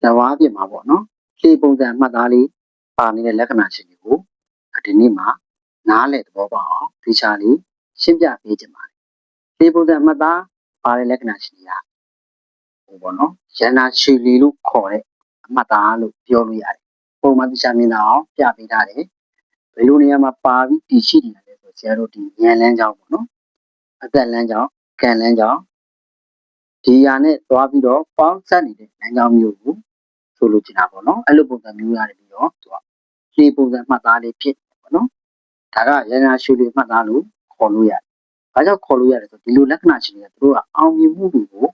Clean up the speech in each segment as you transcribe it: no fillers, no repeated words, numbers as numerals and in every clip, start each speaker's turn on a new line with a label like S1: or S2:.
S1: ဇဝါပြစ်မှာပေါ့နော်လေပုံစံမှတ်သားလေးပါနေတဲ့လက္ခဏာရှင်တွေကိုဒီနေ့မှာနားလည်သဘောပေါက်အောင်ဒီချာလေးရှင်းပြပေးခြင်းပါတယ်လေပုံစံမှတ်သားပါတဲ့လက္ခဏာရှင်တွေကပေါ့နော်ရန်နာချီလီလို့ခေါ်တဲ့အမှတ်သားလို့ပြောလို့ရတယ်ပုံမှန်ဒီချာမြင်အောင်ပြပေးထားတယ်ဘယ်လိုနေရာမှာပါပြီးတည်ရှိနေလဲဆိုဆရာတို့ဒီဉာဏ်လမ်းကြောင်းပေါ့နော်အသက်လမ်းကြောင်းကံလမ်းကြောင်းဒီဟာနဲ့သွားပြီးတော့ပေါင်းစပ်နေတဲ့လမ်းကြောင်းမျိုးကိုဆိုလိုချင်တာပေါ့နော်အဲ့လိုပုံစံမျိုးရတယ်ပြီးတော့သူကလေပုံစံမှတ်သားလေးဖြစ်ပေါ့နော်ဒါကရန်နာရှုလေးမှတ်သားလို့ခေါ်လို့ရတယ်။ဘာကြောင့်ခေါ်လို့ရလဲဆိုဒီလိုလက္ခဏာရှင်တွေကသူတို့ကအောင်မြင်မှုတွေကို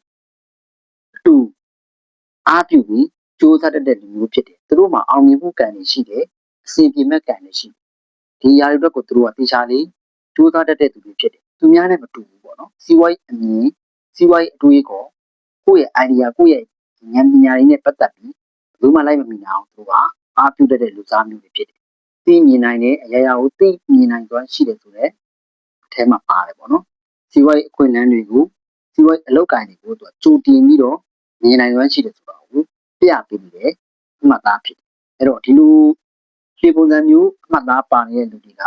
S1: အတူအားပြုပြီးစူးစမ်းတတ်တဲ့လူမျိုးဖြစ်တယ်။သူတို့မှာအောင်မြင်မှုကံတွေရှိတယ်။အစဉ်ပြေမဲ့ကံတွေရှိတယ်။ဒီຢာတွေအတွက်ကိုသူတို့ကတေချာလေးစူးစမ်းတတ်တဲ့သူတွေဖြစ်တယ်။သူများနဲ့မတူဘူးပေါ့နော်။စီးပွားရေးအမြင်စီးပွားရေးအတွေးကိုကိုယ့်ရဲ့ idea ကိုယ့်ရဲ့ဉာဏ်ပညာတွေနဲ့ပတ်သက်ပြီးဘယ်သူမှလိုက်မမီနိုင်အောင်သူကအားပြုတတ်တဲ့လူသားမျိုးတွေဖြစ်တယ်။သိမြင်နိုင်တဲ့အရာရာကိုသိမြင်နိုင်စွမ်းရှိတယ်ဆိုတော့အထဲမှာပါတယ်ပေါ့နော်စီးပွားရေးအခွင့်အလမ်းတွေကိုစီးပွားရေးအလုပ်ကိုင်တွေကိုသူကကြိုတင်ပြီးတော့မြင်နိုင်စွမ်းရှိတယ်ဆိုတော့ပြပေးနေတယ်အမှတ်သားဖြစ်အဲ့တော့ဒီလိုခြေပုံစံမျိုးအမှတ်သားပါနေတဲ့လူတွေက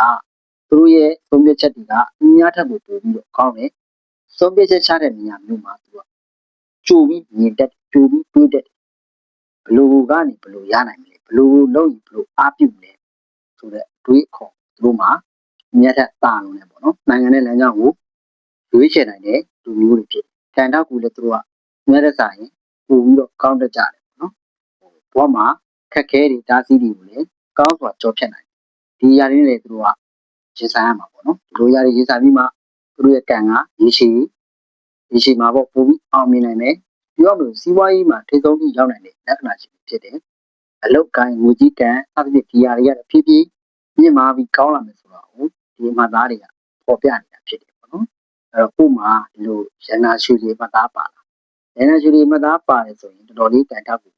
S1: သူတို့ရဲ့သုံးပြချက်တွေကအများထက်ကိုပိုပြီးတော့ကောင်းတယ်သုံးပြချက်ချတဲ့နေရာမျိုးမှာသူကကြိုပြီးမြင်တတ်ကြိုပြီးတွေးတတ်ဘလို့ကနေဘလို့ရနိုင်မလဲဘလို့လုပ်ရင်ဘလို့အားပြုလဲဆိုတဲ့တွေးခေါ်သူတို့မှာမြတ်ထတာလုံးနဲ့ပေါ့နော်နိုင်ငံရဲ့လမ်းကြောင်းကိုရွေးချယ်နိုင်တဲ့လူမျိုးတွေဖြစ်ကံတောက်ကူလည်းသူတို့ကမြတ်တဲ့ဆိုင်ပို့ပြီးတော့ကောင်းတတ်ကြတယ်ပေါ့နော်ဘောမှာခက်ခဲတွေတားဆီးတွေကိုလည်းကောင်းစွာကြောဖြတ်နိုင်ဒီຢာတွေနဲ့သူတို့ကရင်ဆိုင်ရမှာပေါ့နော်ဒီလိုຢာတွေရင်ဆိုင်ပြီးမှသူတို့ရဲ့ကံကရေရှည်မှာပေါ့ပို့ပြီးအောင်မြင်နိုင်တယ်ပြောလို့စီးပွားရေးမှာထိဆုံးပြီးရောက်နိုင်တဲ့လက္ခဏာရှိဖြစ်တယ်အလုတ်ကိုင်းငွေကြီးကံအသဖြင့်ဒီຢာတွေကဖြည်းဖြည်းမြင့်မာပြီးကောင်းလာမယ်ဆိုတော့ဒီမှသားတွေကပေါ်ပြနေတာဖြစ်တယ်ပေါ့နော်အဲ့တော့ကို့မှာဒီလိုရန်နာရွှေတွေမှသားပါလာရန်နာရွှေတွေမှသားပါတယ်ဆိုရင်တော်တော်လေးကံထောက်ကို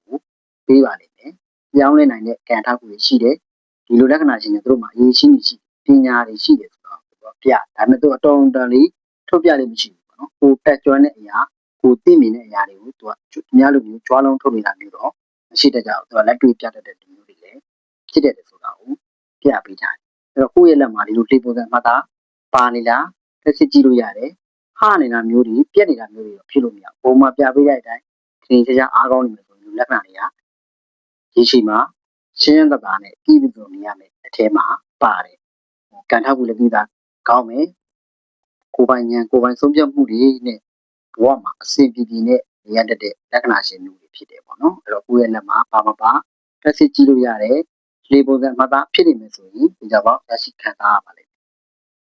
S1: ပေးပါလိမ့်မယ်ပြောင်းလဲနိုင်တဲ့ကံထောက်ကိုရှိတယ်ဒီလိုလက္ခဏာရှင်တွေသူတို့မှာအရေးရှိနေရှိပညာတွေရှိတယ်ဆိုတော့ပြဒါပေမဲ့သူအတော်တန်လေးထုတ်ပြလိမ့်မရှိဘူးပေါ့နော်ကိုတက်ကျွမ်းတဲ့အရာကိုသိမြင်တဲ့အရာတွေကိုသူကများလို့မျိုးကြွားလုံးထုတ်နေတာမျိုးတော့မရှိတတ်ကြဘူးသူကလက်တွေ့ပြတတ်တဲ့လူမျိုးတွေလည်းဖြစ်တယ်ဆိုတာကိုပြပေးထားတယ်အဲ့တော့ကိုယ့်ရဲ့လက်မှာဒီလိုလေပုံစံမှတ်သားပါနေလားတစ်စစ်ကြည့်လို့ရတယ်ဟာနေတာမျိုးတွေပြက်နေတာမျိုးတွေဖြစ်လို့မရဘူးပုံမှန်ပြပေးတဲ့အတိုင်းခင်းချာအားကောင်းနေမယ်ဆိုရင်လက္ခဏာတွေကဒီရှိမှာရှင်းသက်သာနဲ့ပြီးပြီးတော့မြင်ရမယ်အထဲမှာပါတယ်ကံထောက်ကူလည်းပြီးသားကောင်းမယ်ကိုယ်ပိုင်ဉာဏ်ကိုယ်ပိုင်ဆုံးဖြတ်မှုတွေနဲ့ဘဝမှာအစဉ်ပြေနဲ့ရတတ်တဲ့လက္ခဏာရှင်မျိုးတွေဖြစ်တယ်ပေါ့နော်အဲ့တော့ကိုယ့်ရဲ့လက်မှာပါမပါတစ်စစ်ကြည့်လို့ရတယ်လေပုံစံမှတ်သားဖြစ်နေမယ်ဆိုရင်ဒီကြောင့်ရရှိခံစားရပါလိမ့်